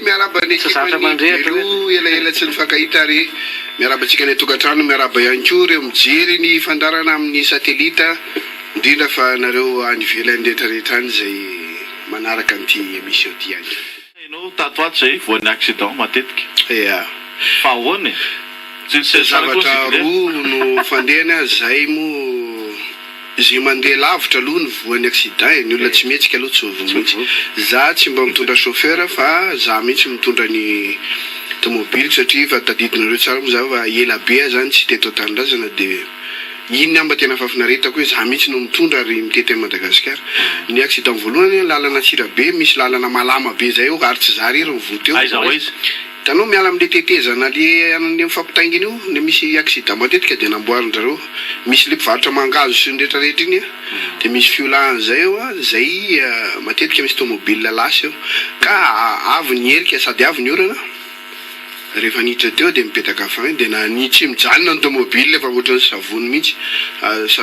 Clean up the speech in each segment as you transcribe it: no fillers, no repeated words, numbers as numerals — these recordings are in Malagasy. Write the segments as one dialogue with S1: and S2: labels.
S1: miaraba ny ekipa elaela tsy nifankahita ary miaraba antsika ny tokantrano miaraba ihany koa ireo mijery ny fandarana amin'ny satelita indrindra fa nareo any ivelany rehetrarehetra any zay manaraka an'ity émission ty any.
S2: Hainao tatoato zay voan'ny accident matetika.
S1: Ia.
S2: Fa ahoana?
S1: Zavatra roa no fandehana zay mo izy mandeha lavitra aloha ny voan'ny accident ny olona tsy mihetsika aloha tsy ovy mihitsy. Za tsy mba mitondra chauffeur fa za mihitsy mitondra ny tomobily satria fa tadidinareo tsara moa za fa ela be zany tsy teto tanindrazana dia iny amba tena fafinareta koa za mihitsy no mitondra ary mitety Madagasikara. Ny accident voalohany lalana Tsirabe misy lalana malama be zay ary tsy za rery mivoty eo.
S2: Aiza hoaiza?
S1: Tanao miala amin'ny tetezana le amin'ny mifampitaingina io ne misy accident matetika dia namboarin-jareo misy le mpivarotra mangazo sy ny rehetrarehetra iny dia misy fiolahana zay eo zay matetika misy tomobile lasy eo ka avy ny herika sady avy ny orana rehefa niditra teo dia mipetaka afany dia na ny tsy mijanona ny tomobile efa ohatran'ny savony mihitsy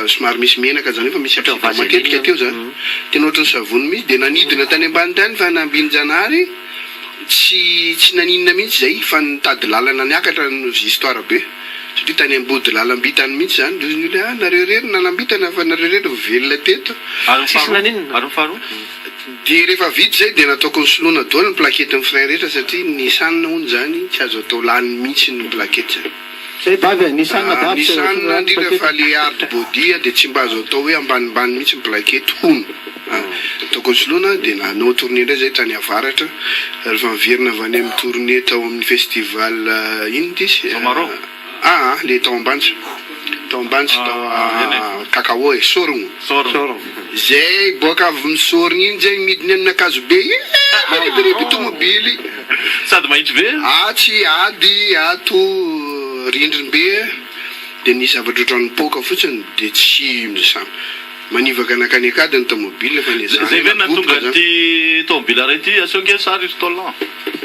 S1: somary misy menaka zany efa misy accident matetika teo zany tena ohatran'ny savony mihitsy dia nanidina tany ambany tany fa nambiny-janahary tsy naninona mihitsy zay fa nitady lalana niakatra ny histoire be satria tany ambody lalam-bitany mihitsy zany ny olona nareo rery nanambitana fa nareo rery velona teto dia rehefa vita zay dia nataoko ny soloana daholo ny plaquette ny frein rehetra satria Nissan hono zany tsy azo atao lany mihitsy ny plaquette zany Nissan indrindra fa le hard body dia tsy mba azo atao hoe ambanimbany mihitsy ny plaquette hono ataoko ny soloana dia nanao tournée ndray zay trany avaratra rehefa miverina avy any amin'ny tournée tao amin'ny festival ino tisy le tao ambantso tao Kakao Sorogno zay boaka avy misorogno iny zay midiny amin'ny akazo be repirepy tomobily
S2: sady mahitsy be
S1: tsy ady ato rindriny be dia nisy zavatra ohatran'ny poka fotsiny dia tsy misamy manivaka anakanekady ny tomobile fa
S2: zay ve natonga ty tomobile ray ty asehoke sary tolan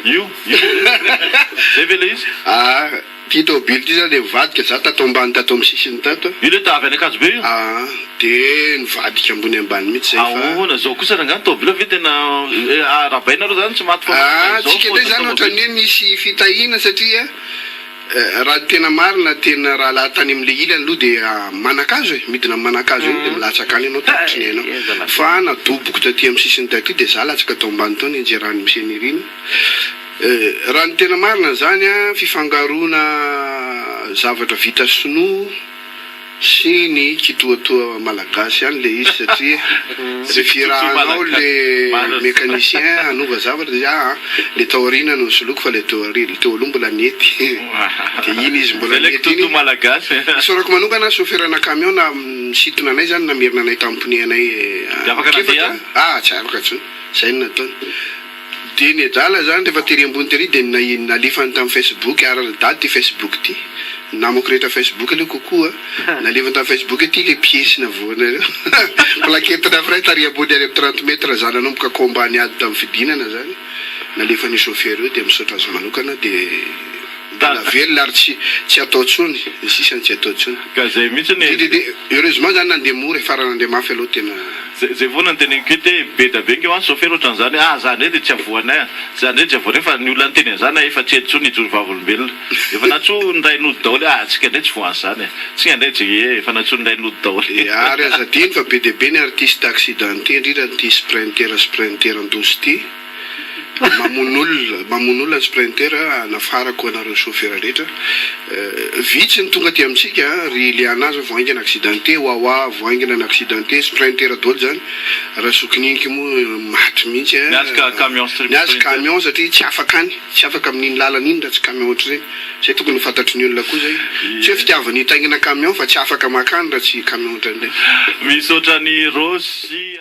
S2: io zay ve le izy
S1: ty tomobile ty zany nivadika za tato ambany tato amin'ny sisiny tato
S2: io le tavy anakazo be io
S1: dia nivadika ambony ambany mihitsy zay
S2: ahoana zao kosa rangany tomobile ve tena arabaina ro zany tsy maty
S1: tsika ndray zany ohatrany hoe nisy fitahina satria raha tena marina tena raha lahatany amin'le ilany aloha dia manakazo midina manakazo iny dia milatsaka any ianao tapotriny hainao fa nadoboko taty amin'ny sisiny taty dia za latsaka tao ambany tao ny anjerany misenirina raha ny tena marina zany fifangaroana zavatra vita sinoa sy ny kitoatoa malagasy any le izy satria refirahanao le mécanicien anova zavatra dia le taorina no soloko fa le teo aloha mbola mety dia iny izy mbola mety iny sorako manokana chauffeurana camion na misitona anay zany namerina anay tampone anay tsy afaka tsony zay no nataony dia ny adala zany rehefa tery ambony tery dia nalefany tamin'ny Facebook ara-dady ty Facebook ty namako rehetra Facebook aloha kokoa nalefany tamin'ny Facebook ty le piesy navoanareo plaquette-na fray tary ambony ary amin'ny 30 metre zany anomboka kombany ady tamin'ny fidinana zany nalefany chauffeur io dia misaotra azy manokana dia mbola velona ary tsy atao tsony sisany tsy atao tsony
S2: ka zay mihitsy
S1: heureusement zany nandeha mora farany nandeha mafy aloha tena
S2: zay vao nanteneniko te be da be nkeo chauffeur ohatran'izany zany ndray dia tsy avoanay zany ndray tsy avoanay fa ny olona ny teny an'izany efa tsy etsony hijory vavolombelona efa natso nyray nody daholo tsika ndray tsy voan'izany tsika ndray tsy efa natso nyray nody daholo
S1: ary azadiny fa be dia be ny artiste accidenté indrindra ty sprinter andozy ty mamono olona sprinter nafarako anareo chauffeur rehetra vitsy ny tonga ty amintsika ry lianazy voaingana accidenté wawa voaingana ny accidenté sprinter daholo zany raha sokiniky moa maty mihitsy niazy camion satria tsy afaka any tsy afaka amin'iny lalana iny raha tsy camion ohatra zay zay tokony fantatry ny olona koa zay tsy hoe fitiavany hitaingina camion fa tsy afaka makany raha tsy camion ohatra ndray
S2: misy ohatrany Rosy